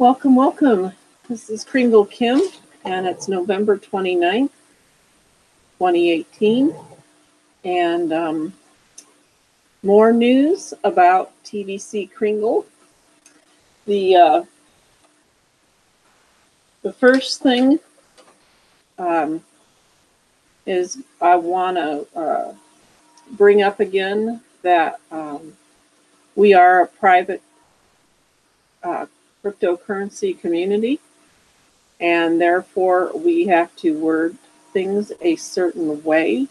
Welcome, welcome. This is Kringle Kim, and it's November 29th, 2018. And more news about TVC Kringle. The first thing is I want to bring up again that we are a private cryptocurrency community, and therefore we have to word things a certain way.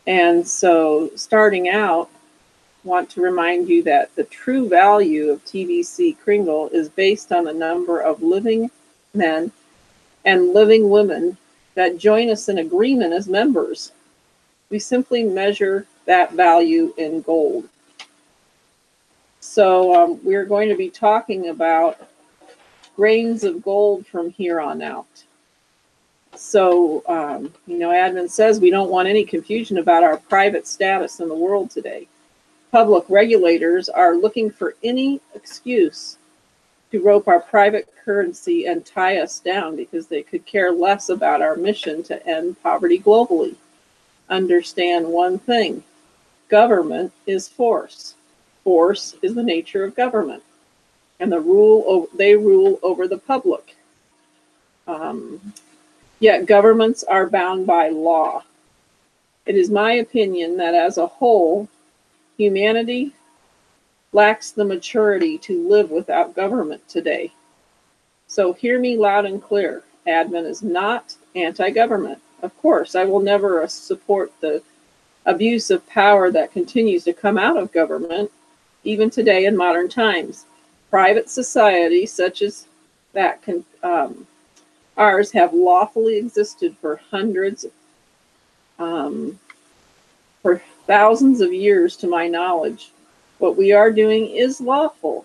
And so starting out, want to remind you that the true value of TVC Kringle is based on the number of living men and living women that join us in agreement as members. We simply measure that value in gold. So we're going to be talking about grains of gold from here on out. So, admin says we don't want any confusion about our private status in the world today. Public regulators are looking for any excuse to rope our private currency and tie us down because they could care less about our mission to end poverty globally. Understand one thing: government is force. Force is the nature of government, and they rule over the public. Yet governments are bound by law. It is my opinion that as a whole, humanity lacks the maturity to live without government today. So hear me loud and clear. Admin is not anti-government. Of course, I will never support the abuse of power that continues to come out of government, even today in modern times. Private societies such as that ours have lawfully existed for for thousands of years, to my knowledge. What we are doing is lawful,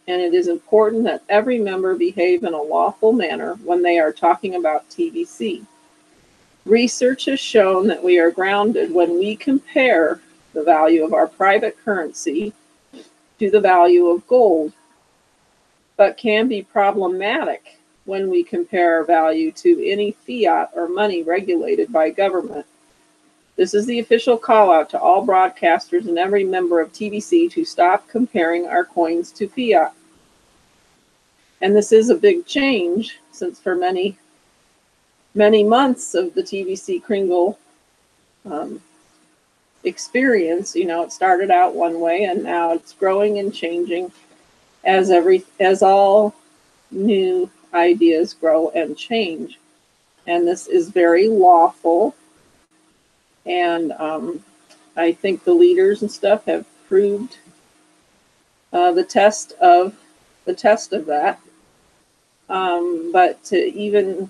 and it is important that every member behave in a lawful manner when they are talking about TVC. Research has shown that we are grounded when we compare the value of our private currency to the value of gold, but can be problematic when we compare our value to any fiat or money regulated by government. This is the official call out to all broadcasters and every member of TVC to stop comparing our coins to fiat. And this is a big change, since for many months of the TVC Kringle experience, it started out one way and now it's growing and changing as all new ideas grow and change. And this is very lawful. And I think the leaders and stuff have proved the test of that. But to even,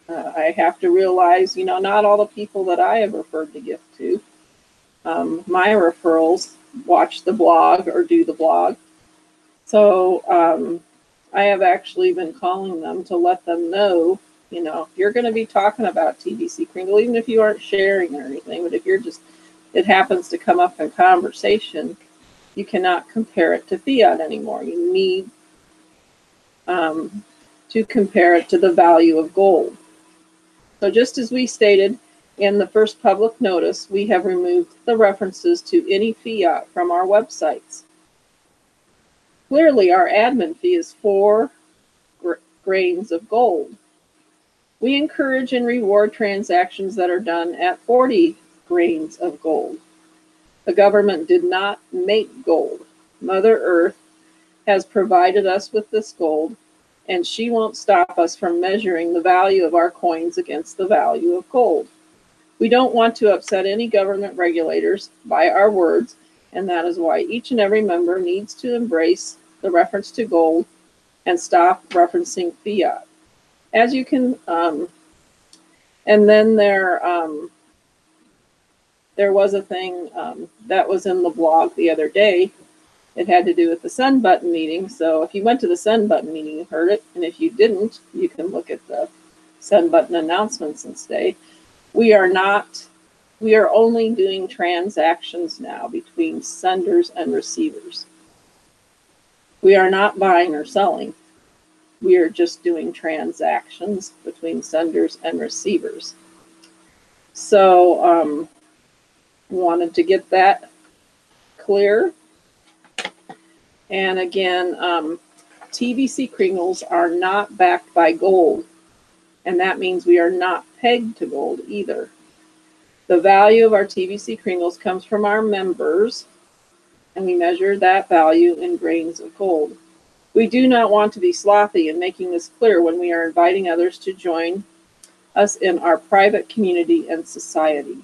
I have to realize, not all the people that I have referred the gift to, my referrals watch the blog or do the blog. So I have actually been calling them to let them know, you're going to be talking about TVC Kringle, even if you aren't sharing or anything, but if it happens to come up in conversation, you cannot compare it to fiat anymore. You need to compare it to the value of gold. So just as we stated in the first public notice, we have removed the references to any fiat from our websites. Clearly, our admin fee is 4 grains of gold. We encourage and reward transactions that are done at 40 grains of gold. The government did not make gold. Mother Earth has provided us with this gold, and she won't stop us from measuring the value of our coins against the value of gold. We don't want to upset any government regulators by our words, and that is why each and every member needs to embrace the reference to gold and stop referencing fiat. As you can, and then there was a thing that was in the blog the other day. It had to do with the send button meeting. So if you went to the send button meeting, you heard it. And if you didn't, you can look at the send button announcements and say, we are only doing transactions now between senders and receivers. We are not buying or selling. We are just doing transactions between senders and receivers. So wanted to get that clear. And again, TBC Kringles are not backed by gold, and that means we are not pegged to gold either. The value of our TBC Kringles comes from our members, and we measure that value in grains of gold. We do not want to be sloppy in making this clear when we are inviting others to join us in our private community and society.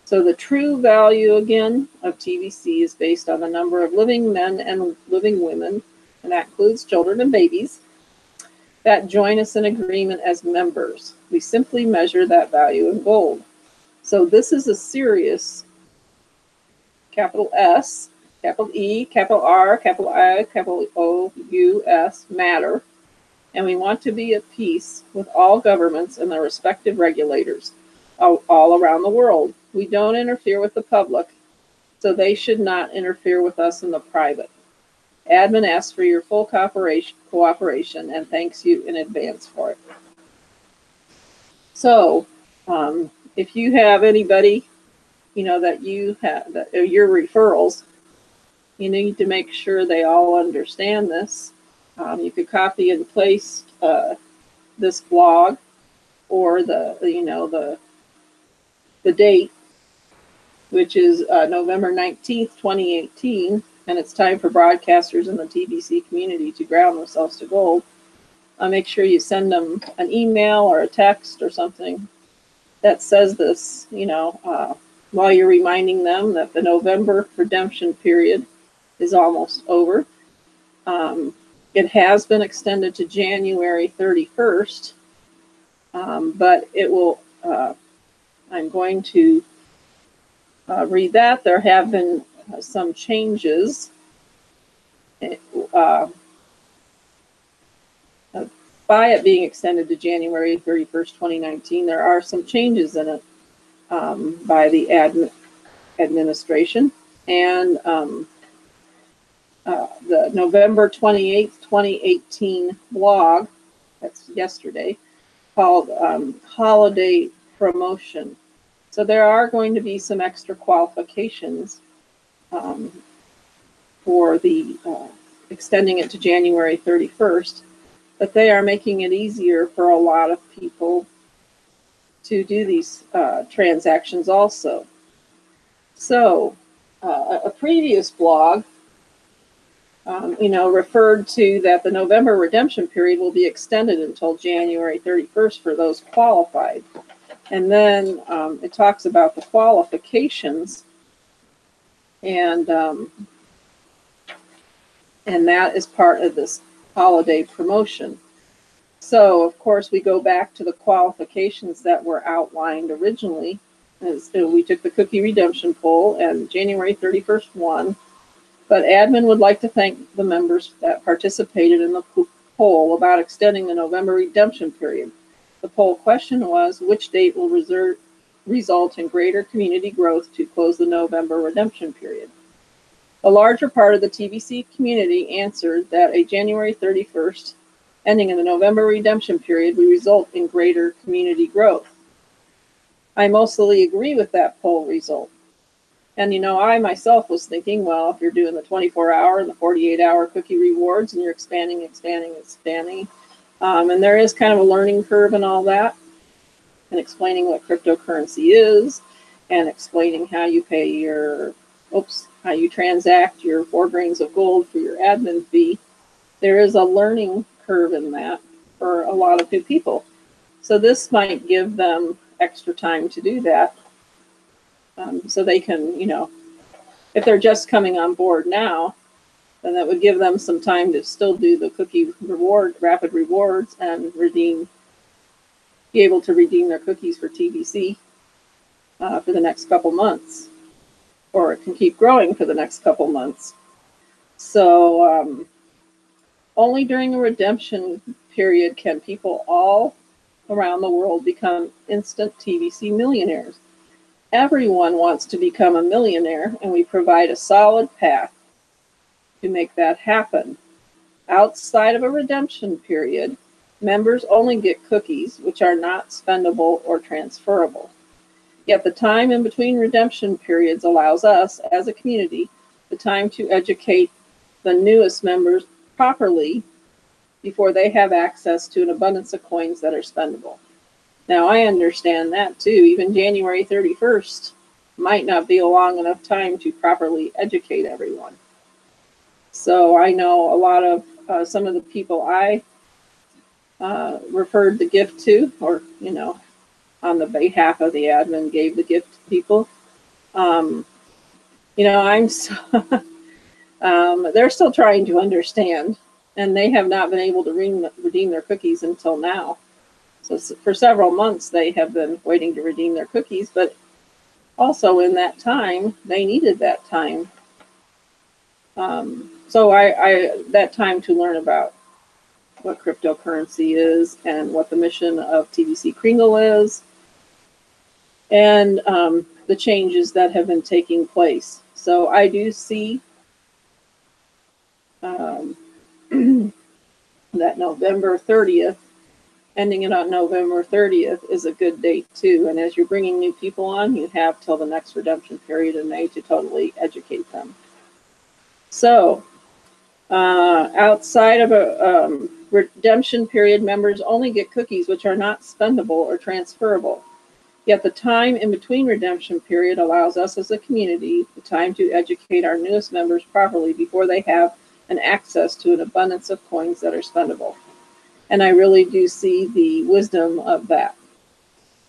So the true value, again, of TBC is based on the number of living men and living women, and that includes children and babies, that join us in agreement as members. We simply measure that value in gold. So this is a serious capital S, capital E, capital R, capital I, capital O, U, S matter, and we want to be at peace with all governments and their respective regulators all around the world. We don't interfere with the public, so they should not interfere with us in the private. Admin asks for your full cooperation and thanks you in advance for it. So if you have anybody, that you have, that are your referrals, you need to make sure they all understand this. You could copy and paste this blog or the date, which is November 19th, 2018, and it's time for broadcasters in the TBC community to ground themselves to gold. Make sure you send them an email or a text or something that says this, while you're reminding them that the November redemption period is almost over. It has been extended to January 31st, but it will, I'm going to read that. There have been some changes. By it being extended to January 31st, 2019, there are some changes in it by the administration. And the November 28th, 2018 blog, that's yesterday, called Holiday Promotion. So there are going to be some extra qualifications for the extending it to January 31st, but they are making it easier for a lot of people to do these transactions also. So a previous blog referred to that the November redemption period will be extended until January 31st for those qualified. And then it talks about the qualifications, and that is part of this holiday promotion. So, of course, we go back to the qualifications that were outlined originally. We took the cookie redemption poll, and January 31st won. But admin would like to thank the members that participated in the poll about extending the November redemption period. The poll question was, which date will result in greater community growth to close the November redemption period? A larger part of the TBC community answered that a January 31st ending in the November redemption period would result in greater community growth. I mostly agree with that poll result. And I myself was thinking, well, if you're doing the 24-hour and the 48-hour cookie rewards and you're expanding, and there is kind of a learning curve and all that, and explaining what cryptocurrency is, and explaining how you pay how you transact your 4 grains of gold for your admin fee. There is a learning curve in that for a lot of new people. So this might give them extra time to do that. So they can, if they're just coming on board now, then that would give them some time to still do the cookie rapid rewards, and be able to redeem their cookies for TBC for the next couple months, or it can keep growing for the next couple months. So only during a redemption period can people all around the world become instant TBC millionaires. Everyone wants to become a millionaire, and we provide a solid path to make that happen. Outside of a redemption period, members only get cookies which are not spendable or transferable. Yet the time in between redemption periods allows us, as a community, the time to educate the newest members properly before they have access to an abundance of coins that are spendable. Now, I understand that too. Even January 31st might not be a long enough time to properly educate everyone. So I know a lot of some of the people I referred the gift to, or, you know, on the behalf of the admin gave the gift to people. You know, I'm so they're still trying to understand, and they have not been able to redeem their cookies until now. So for several months, they have been waiting to redeem their cookies, but also in that time, they needed that time. So that time to learn about what cryptocurrency is and what the mission of TBC Kringle is, and the changes that have been taking place. So I do see that November 30th, ending it on November 30th, is a good date too. And as you're bringing new people on, you have till the next redemption period in May to totally educate them. So outside of a redemption period, members only get cookies which are not spendable or transferable. Yet the time in between redemption period allows us as a community the time to educate our newest members properly before they have an access to an abundance of coins that are spendable. And I really do see the wisdom of that.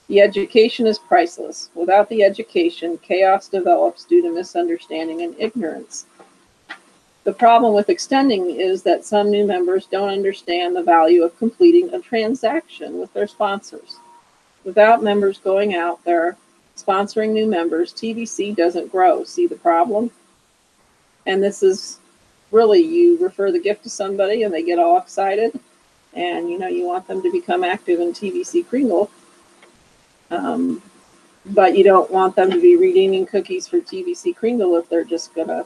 The education is priceless. Without the education, chaos develops due to misunderstanding and ignorance. The problem with extending is that some new members don't understand the value of completing a transaction with their sponsors. Without members going out there sponsoring new members, TBC doesn't grow. See the problem? And this is really, you refer the gift to somebody and they get all excited, and you know you want them to become active in TBC Kringle, but you don't want them to be redeeming cookies for TBC Kringle if they're just gonna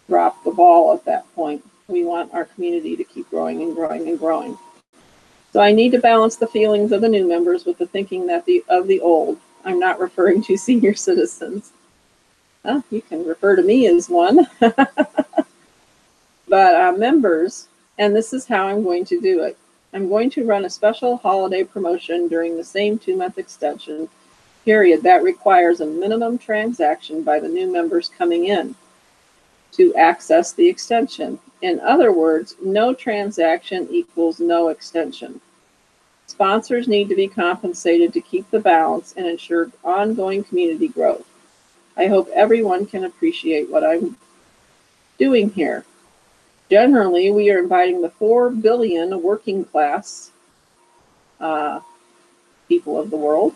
drop the ball at that point. We want our community to keep growing and growing and growing. So I need to balance the feelings of the new members with the thinking that of the old. I'm not referring to senior citizens. You can refer to me as one. But members, and this is how I'm going to do it. I'm going to run a special holiday promotion during the same 2-month extension period that requires a minimum transaction by the new members coming in to access the extension. In other words, no transaction equals no extension. Sponsors need to be compensated to keep the balance and ensure ongoing community growth. I hope everyone can appreciate what I'm doing here. Generally, we are inviting the 4 billion working class people of the world,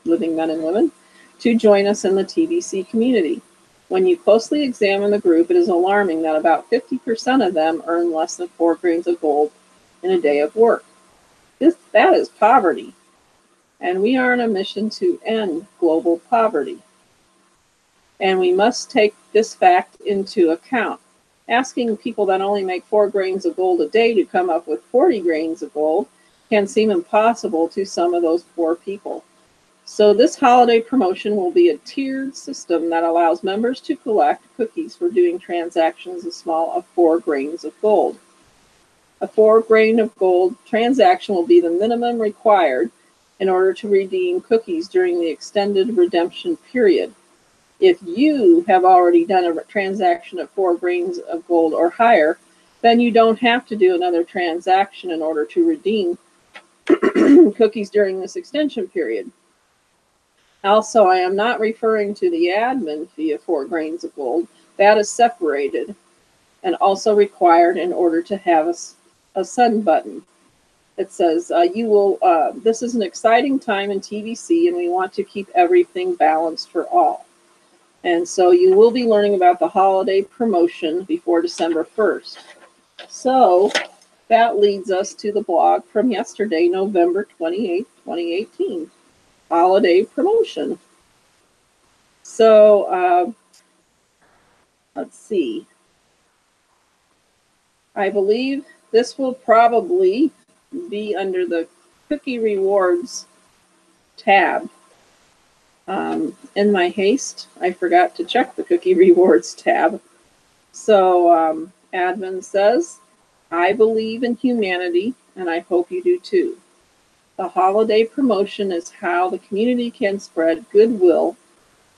living men and women, to join us in the TBC community. When you closely examine the group, it is alarming that about 50% of them earn less than 4 grains of gold in a day of work. That is poverty, and we are on a mission to end global poverty. And we must take this fact into account. Asking people that only make 4 grains of gold a day to come up with 40 grains of gold can seem impossible to some of those poor people. So this holiday promotion will be a tiered system that allows members to collect cookies for doing transactions as small as 4 grains of gold. A 4 grain of gold transaction will be the minimum required in order to redeem cookies during the extended redemption period. If you have already done a transaction of 4 grains of gold or higher, then you don't have to do another transaction in order to redeem cookies during this extension period. Also, I am not referring to the admin fee of 4 grains of gold. That is separated and also required in order to have a send button. It says, this is an exciting time in TBC and we want to keep everything balanced for all. And so you will be learning about the holiday promotion before December 1st. So that leads us to the blog from yesterday, November 28th, 2018. Holiday promotion. So let's see. I believe this will probably be under the Cookie Rewards tab. In my haste, I forgot to check the Cookie Rewards tab. So admin says, I believe in humanity, and I hope you do too. The holiday promotion is how the community can spread goodwill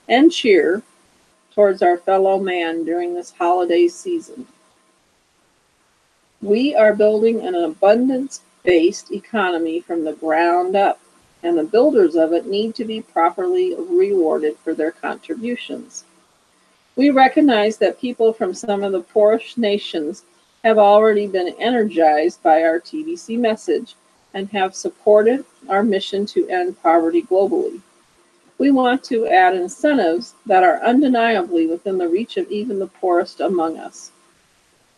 and cheer towards our fellow man during this holiday season. We are building an abundance-based economy from the ground up, and the builders of it need to be properly rewarded for their contributions. We recognize that people from some of the poorest nations have already been energized by our TBC message and have supported our mission to end poverty globally. We want to add incentives that are undeniably within the reach of even the poorest among us.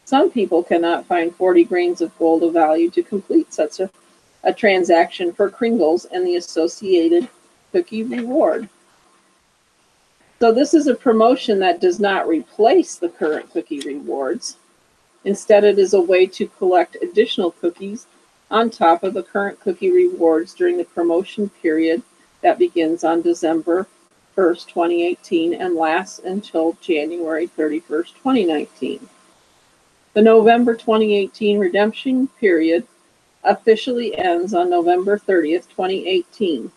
Some people cannot find 40 grains of gold of value to complete such a transaction for Kringles and the associated cookie reward. So this is a promotion that does not replace the current cookie rewards. Instead, it is a way to collect additional cookies on top of the current cookie rewards during the promotion period that begins on December 1st, 2018 and lasts until January 31st, 2019. The November 2018 redemption period officially ends on November 30th, 2018.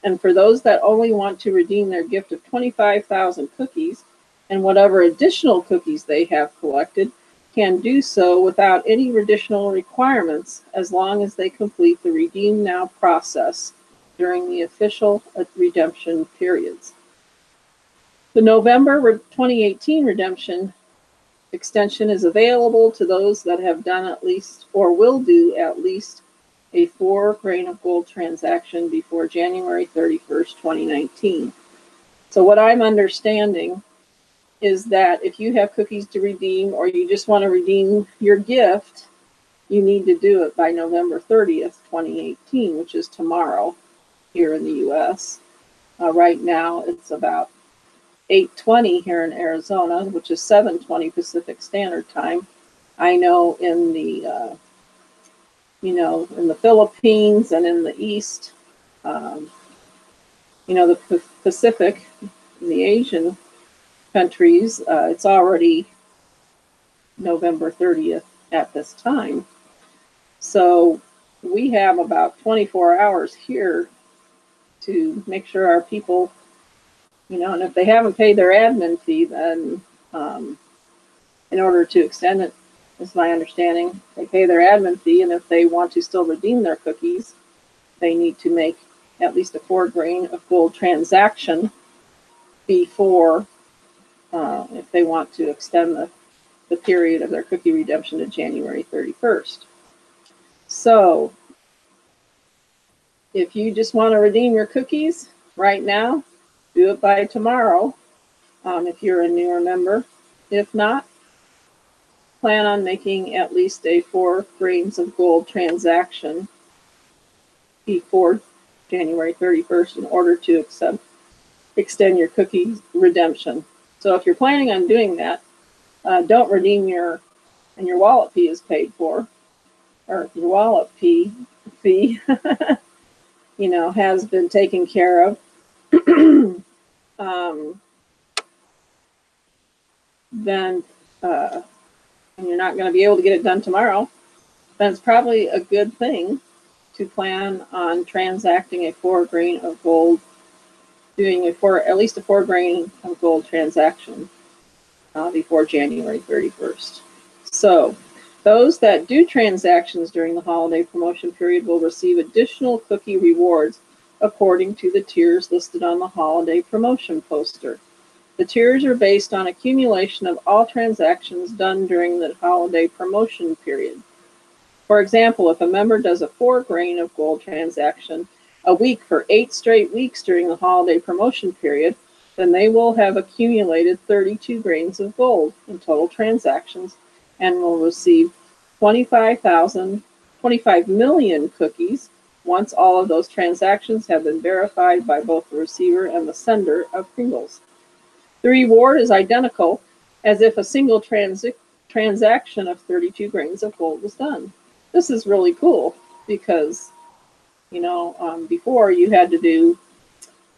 And for those that only want to redeem their gift of 25,000 cookies and whatever additional cookies they have collected, can do so without any additional requirements as long as they complete the Redeem Now process during the official redemption periods. The November 2018 redemption extension is available to those that have done at least or will do at least a 4 grain of gold transaction before January 31st, 2019. So what I'm understanding is that if you have cookies to redeem or you just want to redeem your gift, you need to do it by November 30th, 2018, which is tomorrow here in the US. Right now it's about 8:20 here in Arizona, which is 7:20 Pacific Standard Time. I know in the in the Philippines and in the East, the Pacific, and the Asian countries, it's already November 30th at this time. So we have about 24 hours here to make sure our people, and if they haven't paid their admin fee, then in order to extend it, is my understanding, they pay their admin fee, and if they want to still redeem their cookies, they need to make at least a 4 grain of gold transaction before, if they want to extend the period of their cookie redemption to January 31st. So if you just want to redeem your cookies right now, do it by tomorrow if you're a newer member. If not, plan on making at least a 4 grains of gold transaction before January 31st in order to extend your cookie redemption. So if you're planning on doing that, don't redeem and your wallet fee is paid for, or your wallet fee has been taken care of. Then and you're not going to be able to get it done tomorrow, then it's probably a good thing to plan on transacting a 4 grain of gold, doing at least a 4 grain of gold transaction before January 31st. So those that do transactions during the holiday promotion period will receive additional cookie rewards according to the tiers listed on the holiday promotion poster. The tiers are based on accumulation of all transactions done during the holiday promotion period. For example, if a member does a 4 grain of gold transaction a week for 8 straight weeks during the holiday promotion period, then they will have accumulated 32 grains of gold in total transactions and will receive 25 million cookies once all of those transactions have been verified by both the receiver and the sender of Kringles. The reward is identical as if a single transaction of 32 grains of gold was done. This is really cool because, you know, before you had to do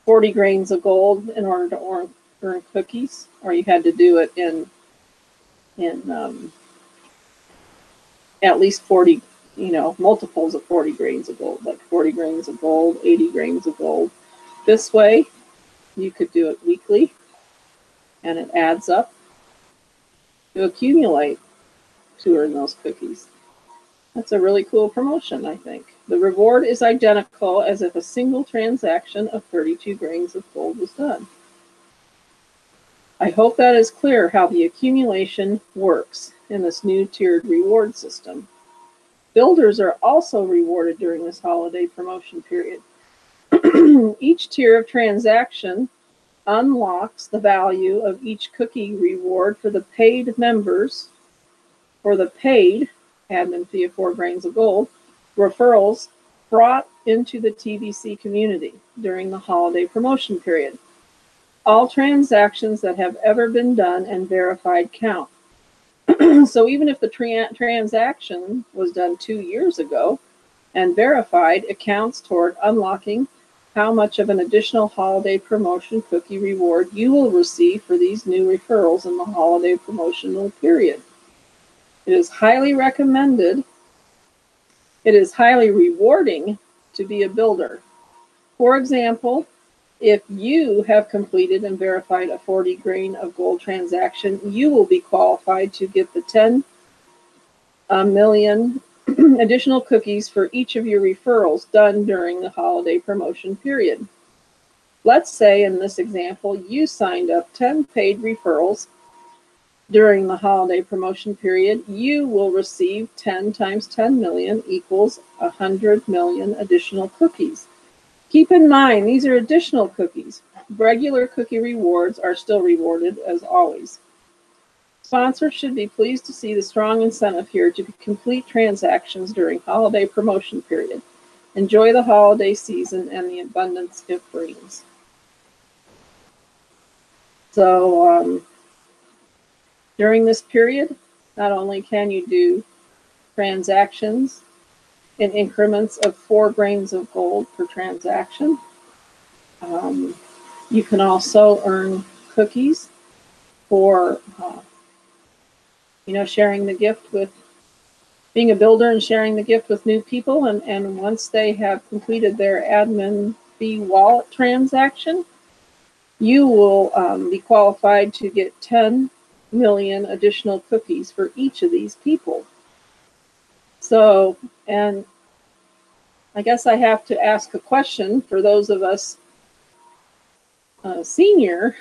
40 grains of gold in order to earn cookies, or you had to do it in at least 40, you know, multiples of 40 grains of gold, like 40 grains of gold, 80 grains of gold. This way, you could do it weekly, and it adds up to accumulate to earn those cookies. That's a really cool promotion, I think. The reward is identical as if a single transaction of 32 grains of gold was done. I hope that is clear how the accumulation works in this new tiered reward system. Builders are also rewarded during this holiday promotion period. Each tier of transaction unlocks the value of each cookie reward for the paid members, for the paid admin fee of 4 grains of gold, referrals brought into the TVC community during the holiday promotion period. All transactions that have ever been done and verified count. So even if the transaction was done 2 years ago and verified, it counts toward unlocking how much of an additional holiday promotion cookie reward you will receive for these new referrals in the holiday promotional period. It is highly recommended. It is highly rewarding to be a builder. For example, if you have completed and verified a 40 grain of gold transaction, you will be qualified to get the 10 million additional cookies for each of your referrals done during the holiday promotion period. Let's say in this example, you signed up 10 paid referrals during the holiday promotion period. You will receive 10 times 10 million equals 100 million additional cookies. Keep in mind, these are additional cookies. Regular cookie rewards are still rewarded as always. Sponsors should be pleased to see the strong incentive here to complete transactions during holiday promotion period. Enjoy the holiday season and the abundance it brings. So during this period, not only can you do transactions in increments of 4 grains of gold per transaction, you can also earn cookies for sharing the gift with, being a builder and sharing the gift with new people. And once they have completed their admin fee wallet transaction, you will be qualified to get 10 million additional cookies for each of these people. So, and I guess I have to ask a question for those of us senior,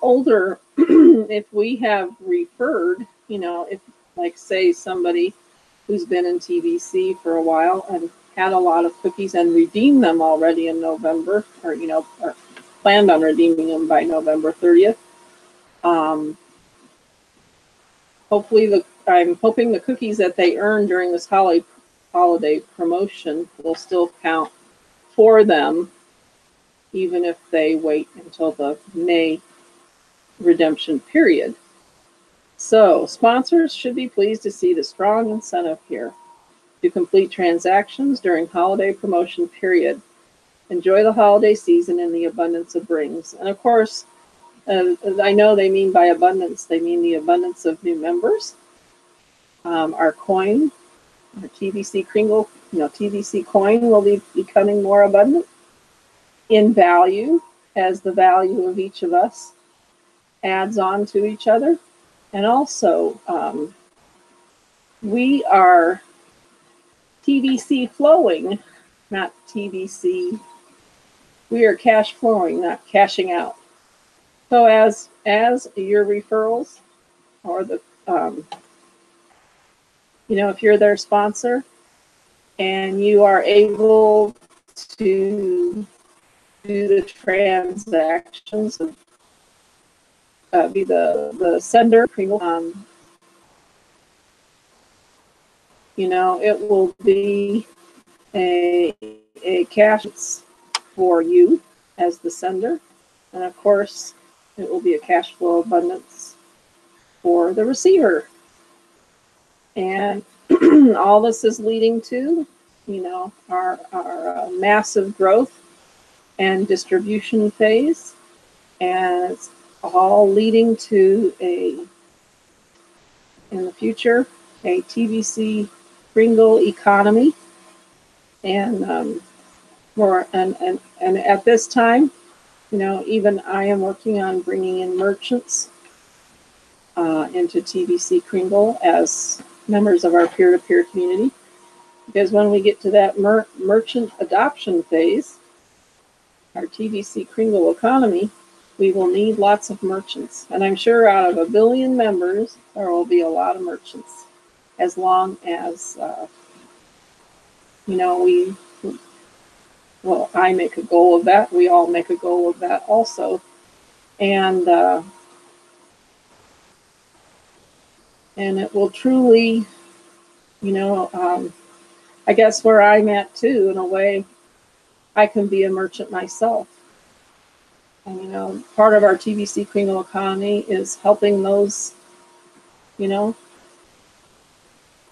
older, if we have referred, if, like, say somebody who's been in TVC for a while and had a lot of cookies and redeemed them already in November, or or planned on redeeming them by November 30th. I'm hoping the cookies that they earn during this holiday promotion will still count for them, even if they wait until the May redemption period. So sponsors should be pleased to see the strong incentive here to complete transactions during holiday promotion period. Enjoy the holiday season and the abundance it brings. And of course, I know they mean by abundance, they mean the abundance of new members. Our coin, our TVC Kringle, TVC coin will be becoming more abundant in value as the value of each of us adds on to each other. And also, we are TVC flowing, not TVC. We are cash flowing, not cashing out. So as your referrals, or the if you're their sponsor and you are able to do the transactions, be the sender, it will be a cash for you as the sender, and of course it will be a cash flow abundance for the receiver. And all this is leading to, you know, our massive growth and distribution phase. And it's all leading to in the future, a TVC Kringle economy. And and at this time, you know, even I am working on bringing in merchants into TVC Kringle as members of our peer-to-peer community. Because when we get to that merchant adoption phase, our TVC Kringle economy, we will need lots of merchants. And I'm sure out of 1 billion members, there will be a lot of merchants, as long as, you know, well, I make a goal of that. We all make a goal of that also. And it will truly, you know, I guess where I'm at too, in a way, I can be a merchant myself. And, you know, part of our TVC Kringle economy is helping those, you know,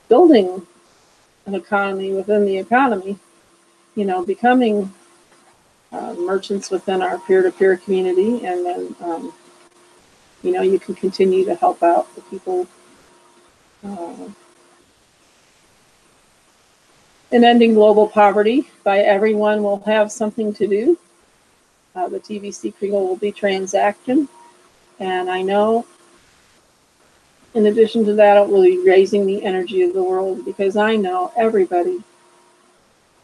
building an economy within the economy, you know, becoming merchants within our peer-to-peer community. And then, you know, you can continue to help out the people in ending global poverty by everyone will have something to do. The TVC Kringle will be transaction. And I know, in addition to that, it will be raising the energy of the world, because I know everybody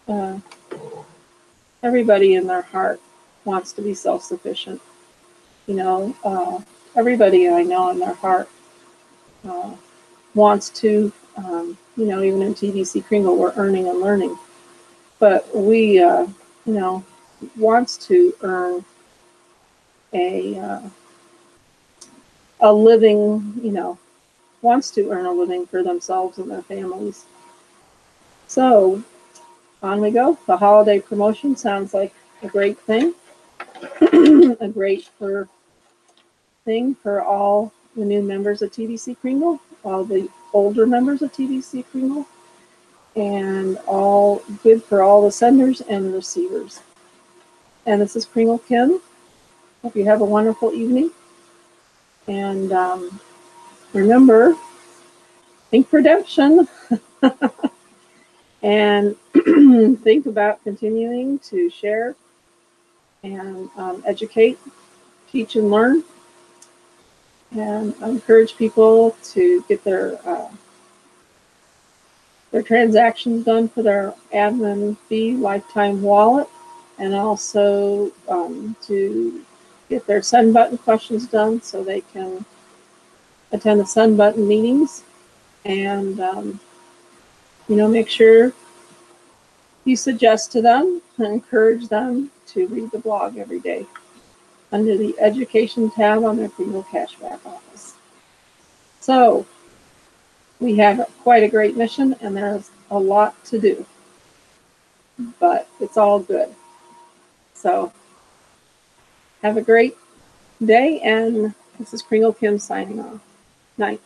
in their heart wants to be self-sufficient. You know, everybody I know in their heart wants to, you know, even in TVC Kringle, we're earning and learning. But we, you know, wants to earn a living, you know, wants to earn a living for themselves and their families. So on we go. The holiday promotion sounds like a great thing, a great thing for all the new members of TVC Kringle, all the older members of TVC Kringle, and all good for all the senders and receivers. And this is Kringle Kim. Hope you have a wonderful evening. And remember, think redemption. And think about continuing to share and educate, teach, and learn. And I encourage people to get their transactions done for their admin fee lifetime wallet, and also to get their send button questions done so they can attend the send button meetings. And you know, make sure you suggest to them and encourage them to read the blog every day under the Education tab on their Kringle Cashback office. So we have quite a great mission, and there's a lot to do, but it's all good. So have a great day, and this is Kringle Kim signing off. Night.